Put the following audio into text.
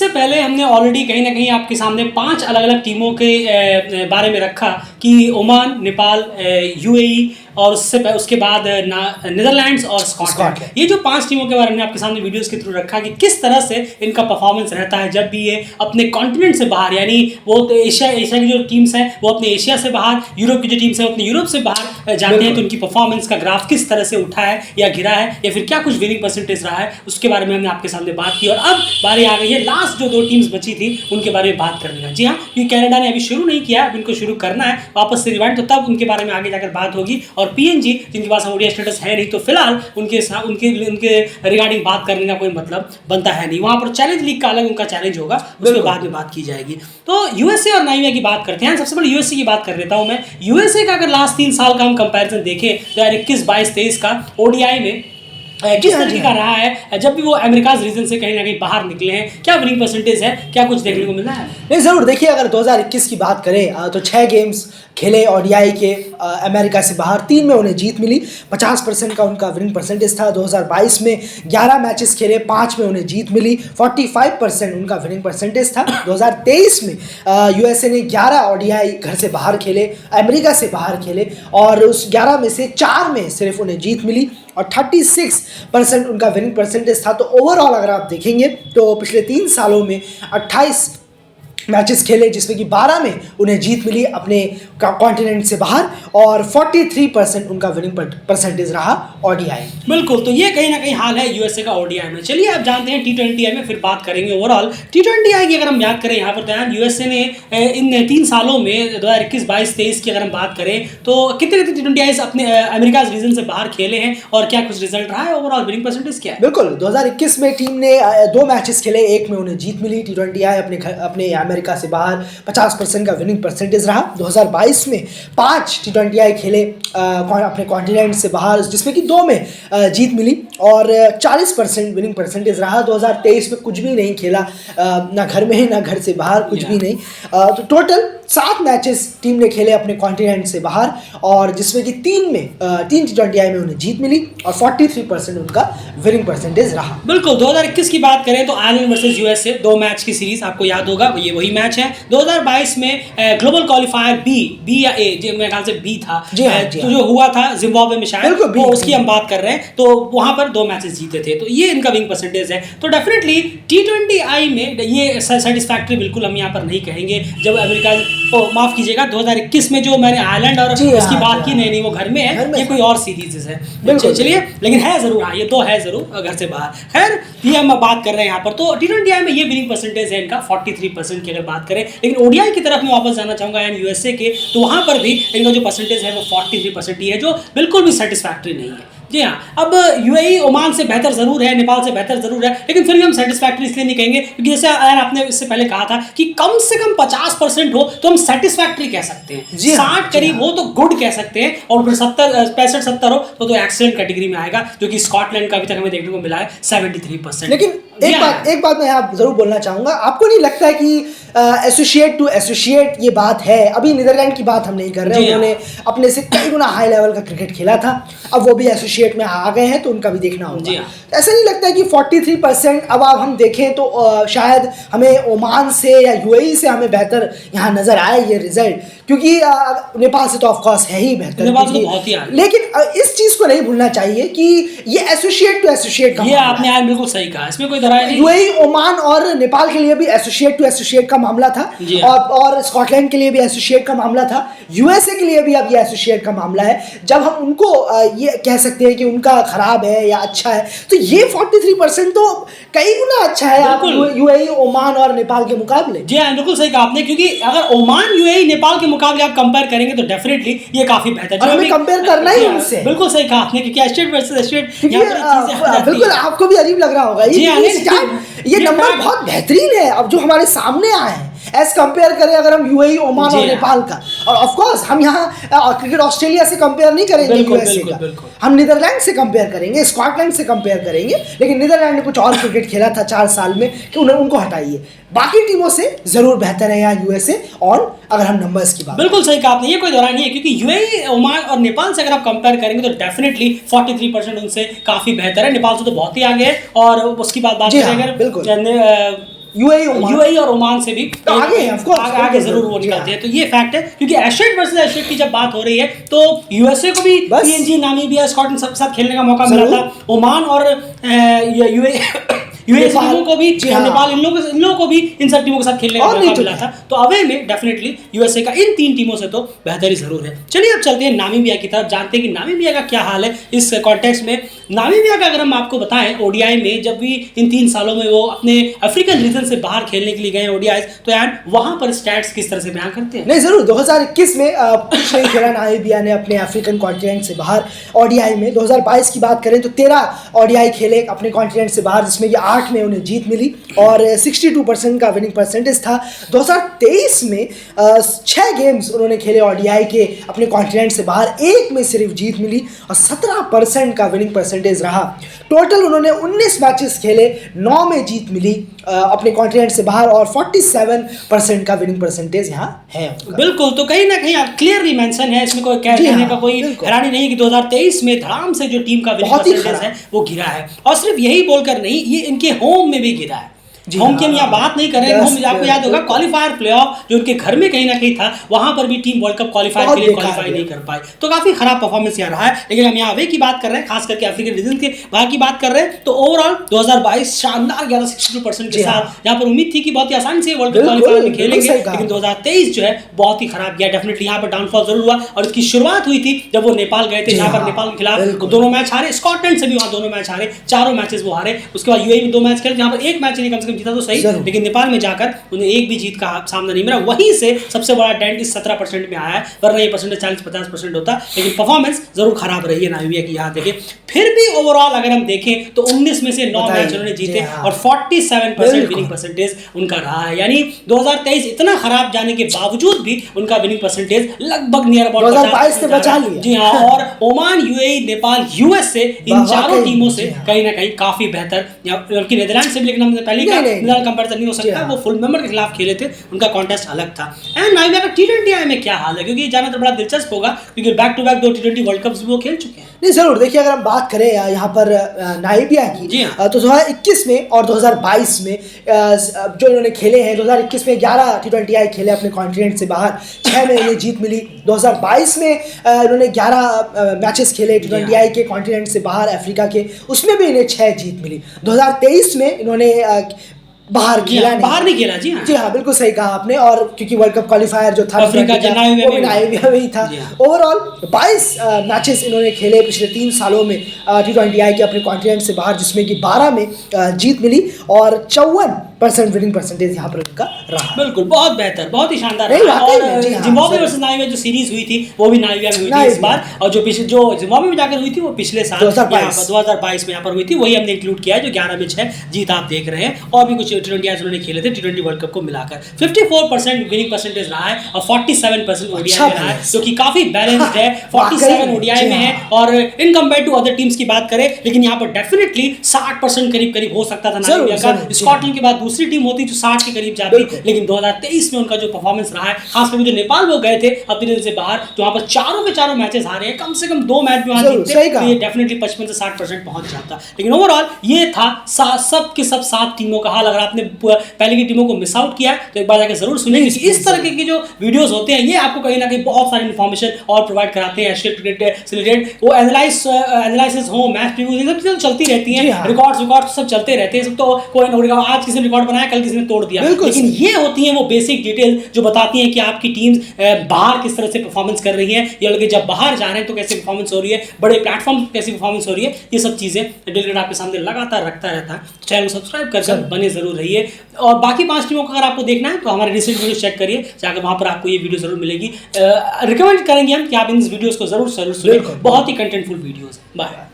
इससे पहले हमने ऑलरेडी कहीं ना कहीं आपके सामने 5 अलग अलग टीमों के बारे में रखा कि ओमान, नेपाल, यूएई और उसके बाद नीदरलैंड्स और स्कॉटलैंड। ये जो 5 टीमों के बारे में आपके सामने वीडियोस के थ्रू रखा कि किस तरह से इनका परफॉर्मेंस रहता है जब भी ये अपने कॉन्टिनेंट से बाहर, यानी वो तो एशिया की जो टीम्स हैं वो अपने एशिया से बाहर, यूरोप की जो टीम्स हैं वो अपने यूरोप से बाहर जाते हैं, तो उनकी परफॉर्मेंस का ग्राफ किस तरह से उठा है या गिरा है या फिर क्या कुछ विनिंग परसेंटेज रहा है, उसके बारे में हमने आपके सामने बात की। और अब बारी आ गई है लास्ट जो 2 टीम्स बची थी उनके बारे में बात करने का। जी हाँ, क्योंकि कनाडा ने अभी शुरू नहीं किया, अब इनको शुरू करना है वापस से रिवाइंड, तो तब उनके बारे में आगे जाकर बात होगी। और पीएनजी जिनके पास ओडीआई स्टेटस है नहीं, तो फिलहाल उनके रिगार्डिंग बात करने का कोई मतलब बनता है नहीं। वहां पर चैलेंज लीग का अलग उनका चैलेंज होगा, उसके बाद में बात की जाएगी। तो यूएसए और नामीबिया की बात करते हैं। सबसे पहले यूएसए की बात कर लेता हूं मैं। यूएसए का अगर लास्ट 3 साल का हम कंपैरिजन देखें 2021, 22, 23 का ओडीआई में किस तरीके का रहा है, जब भी वो अमेरिका रीजन से कहीं ना कहीं बाहर निकले हैं, क्या विनिंग परसेंटेज है, क्या कुछ देखने को मिला है? नहीं, ज़रूर देखिए, अगर 2021 की बात करें तो 6 गेम्स खेले ओडीआई के अमेरिका से बाहर, 3 में उन्हें जीत मिली, 50% का उनका विनिंग परसेंटेज था। 2022 में 11 मैचेस खेले, 5 में उन्हें जीत मिली, 45% उनका विनिंग परसेंटेज था। 2023 में यूएसए ने 11 ओडीआई घर से बाहर खेले, अमेरिका से बाहर खेले, और उस 11 में से 4 में सिर्फ उन्हें जीत मिली और 36% उनका विनिंग परसेंटेज था। तो ओवरऑल अगर आप देखेंगे तो पिछले 3 सालों में 28 मैचेस खेले, जिसमें कि 12 में उन्हें जीत मिली अपने कॉन्टिनेंट से बाहर, और 43% उनका विनिंग परसेंटेज रहा ओडीआई। बिल्कुल, तो ये कहीं ना कहीं हाल है यूएसए का ओडीआई में। चलिए अब जानते हैं टी20आई में, फिर बात करेंगे ओवरऑल। टी20आई की अगर हम याद करें यहाँ पर तो यार यूएसए ने इन 3 सालों में 2021, 22, 23 की अगर हम बात करें तो कितने टी20आई अपने अमेरिका रीजन से बाहर खेले हैं और क्या कुछ रिजल्ट रहा है, ओवरऑल विनिंग परसेंटेज क्या है? बिल्कुल, 2021 में टीम ने 2 मैचेस खेले, 1 में उन्हें जीत मिली। टी20आई अपने अमेरिका से बाहर 50% का विनिंग परसेंटेज रहा। 2022 में 5 टी20आई खेले अपने कॉन्टिनेंट से बाहर, जिसमें कि 2 में जीत मिली और 40% विनिंग परसेंटेज रहा। 2023 में कुछ भी नहीं खेला, ना घर में ना घर से बाहर, कुछ भी नहीं। तो टोटल 7 मैचेस टीम ने खेले अपने कॉन्टिनेंट से बाहर, और जिसमें कि 3 टी20आई में उन्हें जीत मिली और 43% उनका विनिंग परसेंटेज रहा। बिल्कुल, 2021 की बात करें तो आयरलैंड वर्सेस यूएसए 2 मैच की सीरीज आपको याद होगा, ये वही मैच है। 2022 में ग्लोबल क्वालिफायर बी या ए, मेरे ख्याल से बी था, तो जो हुआ था जिम्बाब्वे में शायद, वो उसकी हम बात कर रहे हैं, तो वहां पर 2 मैचेस जीते थे, तो ये इनका विनिंग परसेंटेज है। तो डेफिनेटली टी20आई में ये सेटिस्फैक्टरी बिल्कुल हम यहाँ पर नहीं कहेंगे। जब अमेरिका, माफ कीजिएगा, 2021 में जो मैंने आयरलैंड और उसकी बात की, नहीं वो घर में है, ये कोई और सीरीज है। चलिए, लेकिन है जरूर, हाँ ये तो है जरूर घर से बाहर। खैर, ये हम बात कर रहे हैं यहाँ पर। तो टी20आई में ये विनिंग परसेंटेज है इनका 43% की अगर बात करें। लेकिन ओडीआई की तरफ मैं वापस जाना चाहूंगा एंड यूएसए के, तो वहां पर भी इनका जो परसेंटेज है वो 43% ही है, जो बिल्कुल भी सेटिस्फैक्टरी नहीं है। जी हाँ, अब यूएई ओमान से बेहतर जरूर है, नेपाल से बेहतर जरूर है, लेकिन फिर भी हम सेटिस्फैक्टरी इसलिए नहीं कहेंगे क्योंकि जैसे आपने इससे पहले कहा था कि कम से कम 50% हो तो हम सेटिस्फैक्टरी कह सकते हैं, 60 करीब हो तो गुड कह सकते हैं, और फिर 65-70 हो तो एक्सीलेंट कैटेगरी में आएगा, जो कि स्कॉटलैंड का अभी तक हमें देखने को मिला है 73%। लेकिन एक बात मैं यहाँ जरूर बोलना चाहूंगा, आपको नहीं लगता है कि एसोसिएट टू एसोसिएट ये बात है? अभी नीदरलैंड की बात हम नहीं कर रहे, उन्होंने अपने से कई गुना हाई लेवल का क्रिकेट खेला था, अब वो भी एसोसिएट में आ गए हैं, तो उनका भी देखना होगा। ऐसा नहीं लगता है कि 43%, अब हम देखें तो शायद हमें ओमान से या यूएई से हमें बेहतर यहाँ नजर आए ये रिजल्ट, क्योंकि नेपाल से तो ऑफकोर्स है ही बेहतर, लेकिन इस चीज को नहीं भूलना चाहिए कि ये एसोसिएट टू एसोसिएट का, ये आपने यार बिल्कुल सही कहा, इसमें कोई दरार नहीं। यूएई, ओमान और नेपाल के लिए भी एसोसिएट टू एसोसिएट का मामला था, और स्कॉटलैंड के लिए भी एसोसिएट का मामला था, यूएसए के लिए भी अब ये एसोसिएट का मामला है। जब हम उनको ये कह सकते हैं कि उनका खराब है या अच्छा है, तो ये 43% तो कई गुना अच्छा है यूएई, ओमान और नेपाल के मुकाबले। जी हाँ, बिल्कुल सही कहा आपने, क्योंकि अगर ओमान, यूएई, नेपाल के मुकाबले आप कंपेयर करेंगे तो डेफिनेटली ये काफी बेहतर है, हमें कंपेयर करना ही उनसे। बिल्कुल सही कहा आपने, क्योंकि एस्टेट वर्सेस एस्टेट, बिल्कुल आपको भी अजीब लग रहा होगा ये नंबर बहुत बेहतरीन है अब जो हमारे सामने आए हैं, एज कंपेयर करें अगर हम यूएई, ओमान और नेपाल का, और ऑफ कोर्स हम यहाँ क्रिकेट ऑस्ट्रेलिया से कंपेयर नहीं करेंगे, यूएसए का, हम नीदरलैंड से कंपेयर करेंगे, स्कॉटलैंड से कंपेयर करेंगे, लेकिन नीदरलैंड ने कुछ और क्रिकेट खेला था 4 साल में कि उनको हटाइए, बाकी टीमों से जरूर बेहतर है यहाँ यूएसए, और अगर हम नंबर्स की बात, बिल्कुल सही कहा आपने, ये कोई दौरान नहीं है, क्योंकि यूएई, ओमान और नेपाल से अगर आप कंपेयर करेंगे तो डेफिनेटली 43% उनसे काफी बेहतर है, नेपाल से तो बहुत ही आगे है। और उसकी बात करें अगर यूएई और ओमान से भी आगे जरूर वो निकलते हैं। तो ये फैक्ट है, क्योंकि एशियड वर्सेस एशियड की जब बात हो रही है तो यूएसए को भी पीएनजी, नामीबिया, स्कॉटलैंड सबके साथ खेलने का मौका मिला था। ओमान और यूएस टीमों को भी, नेपाल, इन लोगों को भी इन सब टीमों के साथ खेलने का मौका मिला था। तो अवे में डेफिनेटली यूएसए का इन 3 टीमों से तो बेहतरी जरूर है। चलिए अब चलते हैं नामीबिया की तरफ, जानते हैं कि नामीबिया का क्या हाल है इस कॉन्टेक्स्ट में। नामीबिया का अगर हम आपको बताएं, ओडीआई में जब भी इन 3 सालों में वो अपने अफ्रीकन रीजन से बाहर खेलने के लिए गए ओडीआई, तो यार वहां पर स्टैट्स किस तरह से बयान करते हैं? नहीं जरूर, 2021 में कुछ नहीं खेला नामीबिया ने अपने अफ्रीकन कॉन्टिनेंट से बाहर ओडीआई में। 2022 की बात करें तो 13 ओडीआई खेले अपने कॉन्टिनेंट से बाहर, जिसमें कि 8 में उन्हें जीत मिली और 62% का विनिंग परसेंटेज था। 2023 में 6 गेम्स उन्होंने खेले ओडीआई के अपने कॉन्टिनेंट से बाहर, 1 में सिर्फ जीत मिली और 17% का विनिंग परसेंटेज रहा। टोटल उन्होंने 19 मैचेस खेले, 9 में जीत मिली अपने कॉन्टिनेंट से बाहर और 47% का विनिंग परसेंटेज यहाँ है। बिल्कुल, तो कहीं ना कहीं क्लियरली मेंशन है, इसमें कोई कहने का कोई हैरानी नहीं कि 2023 में धड़ाम से जो टीम का विनिंग परसेंटेज है वो गिरा है। और सिर्फ यही बोलकर नहीं, ये इनके होम में भी गिरा है। होम की हम यहाँ बात नहीं कर रहे हैं, होम आपको याद होगा क्वालिफायर प्लेऑफ जो उनके घर में कहीं ना कहीं था, वहां पर भी टीम वर्ल्ड कप क्वालिफायर के लिए क्वालिफाई नहीं कर पाई। तो काफी खराब परफॉर्मेंस यहाँ रहा है। लेकिन हम यहाँ अवे की बात कर रहे हैं, खास करके अफ्रीकन रीजन के बाहर की बात कर रहे हैं। तो ओवरऑल 2022 शानदार गया था 62% के साथ। यहाँ पर उम्मीद थी कि बहुत ही आसानी से वर्ल्ड कप क्वालिफायर में खेलेंगे, लेकिन 2023 जो है बहुत ही खराब गया। डेफिनेटली यहाँ पर डाउनफॉल जरूर हुआ और इसकी शुरुआत हुई थी जब वो नेपाल गए थे, जहाँ पर नेपाल के खिलाफ दोनों मैच हारे, स्कॉटलैंड से भी वहाँ दोनों मैच हारे, 4 मैचेस वो हारे। उसके बाद यूएई में 2 मैच खेले, जहाँ पर 1 मैच नहीं कम से कम जीता तो सही, लेकिन नेपाल में जाकर उन्हें एक भी जीत का सामना नहीं मिला। वहीं से सबसे बड़ा डेंट इस 17% में आया है, वरना ये परसेंटेज 40-50% होता। लेकिन परफॉर्मेंस जरूर खराब रही है नामीबिया की। यहाँ देखिए फिर भी ओवरऑल अगर हम देखें तो 19 में से 9 मैच उन्होंने जीते और 47% विनिंग परसेंटेज उनका रहा है। यानी 2023 इतना खराब जाने के बावजूद भी उनका विनिंग परसेंटेज लगभग नियर अबाउट 2022 से बचा लिया। जी हाँ, और ओमान, यूएई, नेपाल, यूएसए, इन चारों टीमों से कहीं ना कहीं काफी बेहतर, बल्कि नीदरलैंड से भी, लेकिन हमने पहले कहा नीदरलैंड कंपैरिजन नहीं हो सकता, वो फुल मेंबर के खिलाफ खेले थे, उनका कॉन्टेस्ट अलग था। एंड नामीबिया का T20 में क्या हाल है, क्योंकि जाना तो बड़ा दिलचस्प होगा, क्योंकि back to back 2 T20 world cups वो खेल चुके हैं। नहीं जरूर, देखिए अगर हम बात करें यहाँ पर नामीबिया की, तो 2021 में और 2022 में जो इन्होंने खेले हैं, 2021 में 11 T20 खेले अपने कॉन्टिनेंट से बाहर, 6 में इन्हें जीत मिली। 2022 में इन्होंने 11 मैचेस खेले T20 के कॉन्टिनेंट से बाहर अफ्रीका के, उसमें भी इन्हें 6 जीत मिली। 2023 में इन्होंने बाहर नहीं खेला। जी हाँ, बिल्कुल सही कहा आपने। और क्योंकि वर्ल्ड कप क्वालिफायर जो था नामीबिया में ही था। ओवरऑल 22 मैचेस इन्होंने खेले पिछले 3 सालों में T20 के अपने कॉन्टिनेंट से बाहर, जिसमें कि 12 में जीत मिली और 54% विनिंग परसेंटेज यहाँ पर उनका रहा। बिल्कुल, बहुत बेहतर, बहुत ही शानदार। और जिम्बाब्वे वर्सेस नामीबिया जो सीरीज हुई थी वो भी नामीबिया में हुई थी इस बार, और जो जिम्बाब्वे में जाकर हुई थी वो पिछले साल 2022 में यहाँ पर हुई थी, वही हमने इंक्लूड किया है, जो 11 में 6 जीत आप देख रहे हैं। और भी कुछ T20 उन्होंने खेले थे T20 वर्ल्ड कप को मिलाकर। 54% विनिंग परसेंटेज रहा है और 47% ओडीआई में रहा है, जो कि काफी बैलेंस्ड है। 47 ओडीआई में है, और in compare to other teams की बात करें, लेकिन यहाँ पर डेफिनेटली 60% करीब हो सकता था नामीबिया का। स्कॉटलैंड के बाद दूसरी टीम होती जो 60 के करीब जाती, लेकिन 2023 में उनका जो परफॉर्मेंस रहा है, खासकर जो नेपाल वो गए थे अपने दिन से बाहर, तो वहाँ पर चारों के चारों मैचेस हारे हैं, कम से कम 2 मैच भी वहाँ जीते, तो ये डेफिनेटली 55 से 60% पहुंच जाता। लेकिन ओवरऑल ये था सब के सब 7 टीमों का हाल। अगर आपने पहले की टीमों को मिस आउट किया तो एक बार जाकर जरूर सुनेंगे। इस तरह के जो वीडियोस होते हैं ये आपको कहीं ना कहीं बहुत सारी इन्फॉर्मेशन और प्रोवाइड कराते हैं। एशियन क्रिकेट से रिलेटेड वो एनालिसिस हो, मैच प्रीव्यू, ये सब चीजें चलती रहती हैं, रिकॉर्ड सब चलते रहते हैं। सब तो कोई आज किसी ने रिकॉर्ड बनाया, कल किसी ने तोड़ दिया, लेकिन ये होती है वो बेसिक डिटेल जो बताती हैं कि आपकी टीम बाहर किस तरह से परफॉर्मेंस कर रही है, या लगे जब बाहर जा रहे हैं तो कैसे परफॉर्मेंस हो रही है, बड़े प्लेटफॉर्म कैसी परफॉर्मेंस हो रही है। ये सब चीजें डेलीगेट आपके सामने लगातार रखता रहता है। चैनल को सब्सक्राइब कर बने जरूर रहिए। और बाकी 5 टीमों का अगर आपको देखना है तो हमारे रिसेंट वीडियो चेक करिए, जाकर वहां पर आपको ये वीडियो जरूर मिलेगी। रिकमेंड करेंगे हम कि आप इन वीडियोस को जरूर सुनें, बहुत ही कंटेंटफुल वीडियोस। बाय।